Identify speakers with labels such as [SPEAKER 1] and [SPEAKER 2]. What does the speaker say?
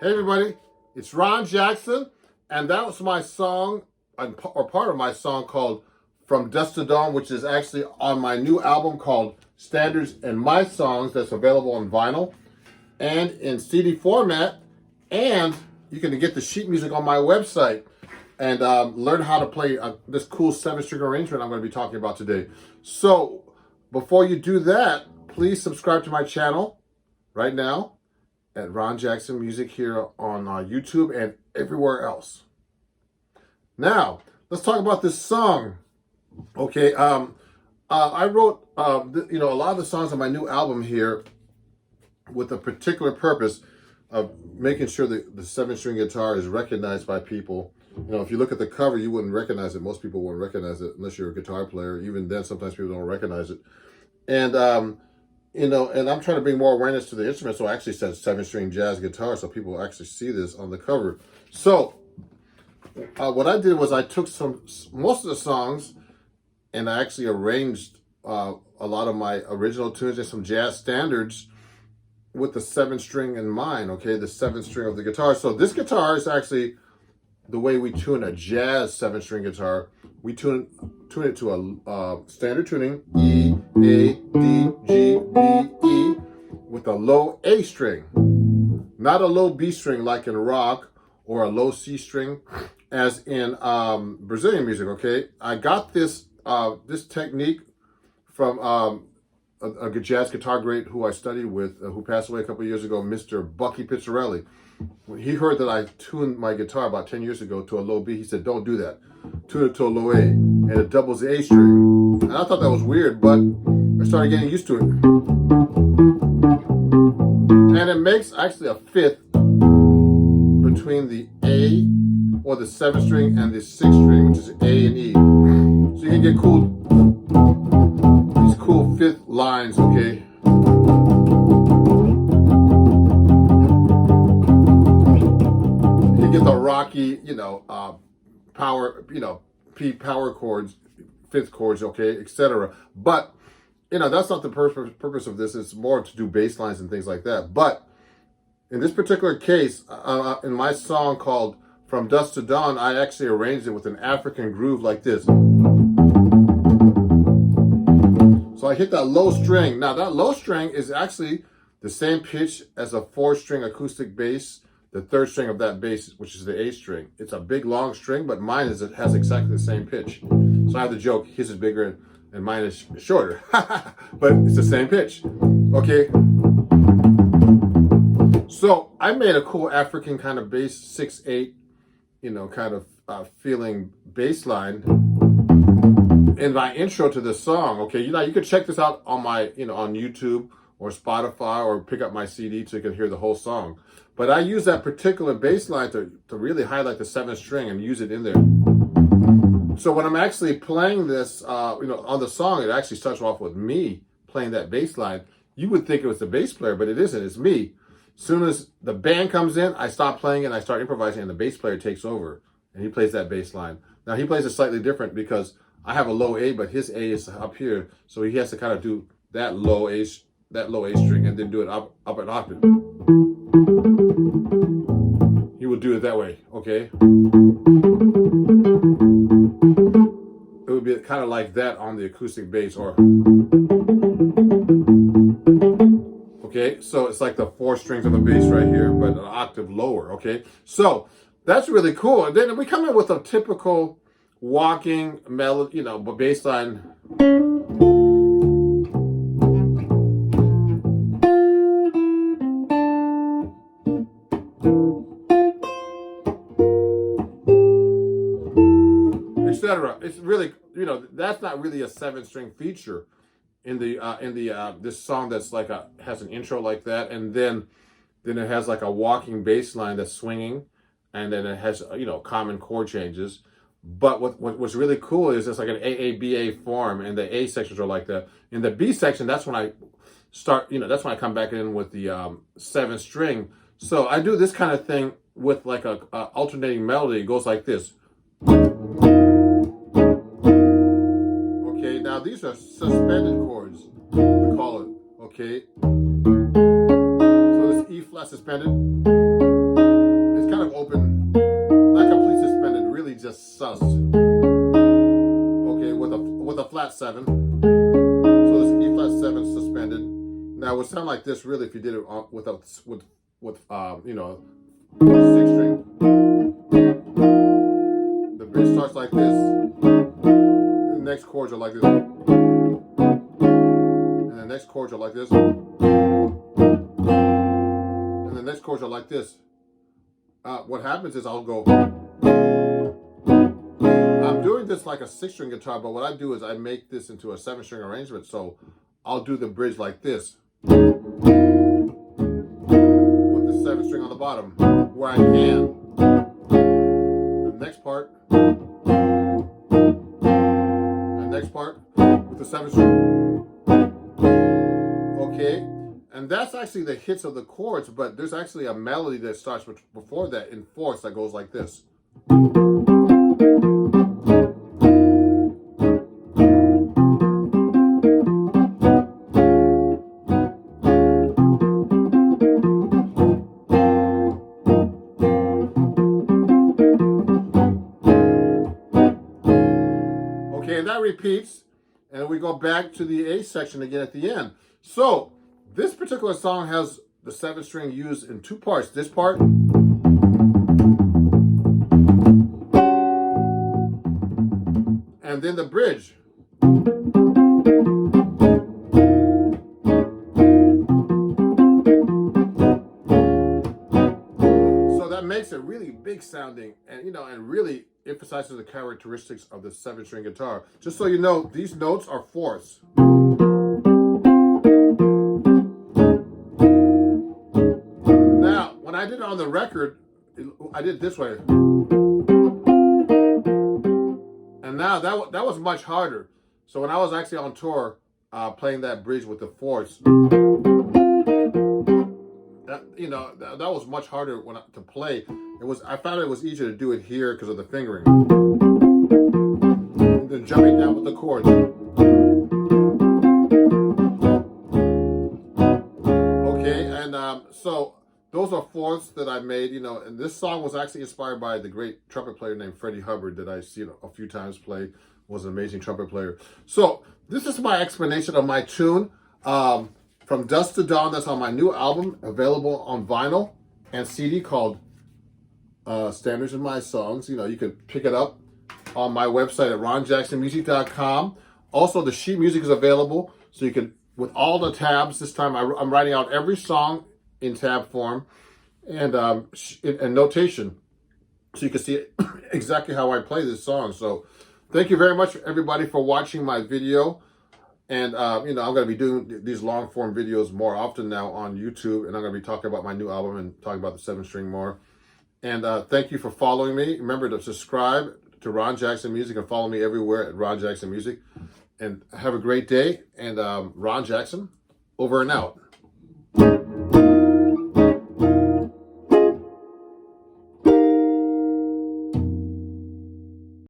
[SPEAKER 1] Hey everybody, it's Ron Jackson, and that was my song, or part of my song called From Dusk to Dawn, which is actually on my new album called Standards and My Songs that's available on vinyl and in CD format, and you can get the sheet music on my website and learn how to play this cool 7-string arrangement I'm going to be talking about today. So before you do that, please subscribe to my channel right now at Ron Jackson Music here on YouTube and everywhere else. Now, let's talk about this song. Okay, I wrote a lot of the songs on my new album here with a particular purpose of making sure that the 7-string guitar is recognized by people. You know, if you look at the cover, you wouldn't recognize it. Most people wouldn't recognize it unless you're a guitar player. Even then, sometimes people don't recognize it. And and I'm trying to bring more awareness to the instrument, so I actually said 7-string jazz guitar, so people actually see this on the cover. So what I did was I took most of the songs, and I actually arranged a lot of my original tunes and some jazz standards with the 7-string in mind. Okay, the 7th string of the guitar. So this guitar is actually the way we tune a jazz 7-string guitar. We tune it to a standard tuning, E, A, D, G, B, E, with a low A string, not a low B string like in rock, or a low C string as in Brazilian music. Okay, I got this this technique from a jazz guitar great who I studied with, who passed away a couple of years ago, Mr. Bucky Pizzarelli. When he heard that I tuned my guitar about 10 years ago to a low B, he said, "Don't do that. Tune it to a low A, and it doubles the A string." And I thought that was weird, but I started getting used to it. And it makes actually a fifth between the A, or the 7th string, and the 6th string, which is A and E. So you can get these cool fifth lines, okay? You get the rocky, power, P power chords, fifth chords, okay, etc. But, that's not the purpose of this. It's more to do bass lines and things like that. But in this particular case, in my song called From Dusk to Dawn, I actually arranged it with an African groove like this. So I hit that low string. Now that low string is actually the same pitch as a 4-string acoustic bass, the 3rd string of that bass, which is the A string. It's a big long string, but mine has exactly the same pitch. So I have the joke, his is bigger and mine is shorter. But it's the same pitch. Okay. So I made a cool African kind of bass, 6/8, kind of feeling bass line in my intro to this song. Okay, you could check this out on my, on YouTube or Spotify, or pick up my CD so you can hear the whole song. But I use that particular bass line to really highlight the 7th string and use it in there. So when I'm actually playing this, on the song, it actually starts off with me playing that bass line. You would think it was the bass player, but it isn't. It's me. As soon as the band comes in, I stop playing and I start improvising, and the bass player takes over and he plays that bass line. Now he plays it slightly different because I have a low A, but his A is up here, so he has to kind of do that low A string and then do it up an octave. He will do it that way, okay? It would be kind of like that on the acoustic bass, or okay, so it's like the 4 strings of a bass right here, but an octave lower, okay? So that's really cool. And then we come in with a typical walking melody, bass line. Etc. It's really, that's not really a 7-string feature in this song. That's like has an intro like that, and then it has like a walking bass line that's swinging, and then it has common chord changes. But what's really cool is it's like an AABA form, and the A sections are like that. In the B section, that's when I start, that's when I come back in with the 7th string. So I do this kind of thing with like a alternating melody. It goes like this. Okay, now these are suspended chords, we call it, okay? So this E flat suspended. 7. So this E flat 7 suspended. Now it would sound like this really if you did it with you know, 6 string. The bridge starts like this. The next chords are like this. And the next chords are like this. And the next chords are like this. What happens is I'll go. I'm doing this like a 6-string guitar, but what I do is I make this into a 7-string arrangement. So I'll do the bridge like this, with the 7th string on the bottom, where I can. The next part, the next part with the 7th string. Okay, and that's actually the hits of the chords, but there's actually a melody that starts before that in fourths that goes like this. Okay, and that repeats, and we go back to the A section again at the end. So this particular song has the 7th string used in 2 parts. This part and then the bridge. So that makes it really big sounding, and you know, and really emphasizes the characteristics of the 7-string guitar. Just so you know, these notes are fourths. Now, when I did it on the record, I did it this way. And now that was much harder. So when I was actually on tour, playing that bridge with the fourths, that was much harder to play. I found it was easier to do it here because of the fingering, and then jumping down with the chords. Okay, and so those are fourths that I made, you know, and this song was actually inspired by the great trumpet player named Freddie Hubbard that I've seen a few times play. Was an amazing trumpet player. So this is my explanation of my tune. From Dusk to Dawn, that's on my new album, available on vinyl and CD, called Standards in My Songs. You know, you can pick it up on my website at ronjacksonmusic.com. Also, the sheet music is available, so you can, with all the tabs. This time I'm writing out every song in tab form and notation, so you can see exactly how I play this song. So thank you very much, everybody, for watching my video. And, you know, I'm going to be doing these long-form videos more often now on YouTube. And I'm going to be talking about my new album and talking about the 7-string more. And thank you for following me. Remember to subscribe to Ron Jackson Music and follow me everywhere at Ron Jackson Music. And have a great day. And Ron Jackson, over and out.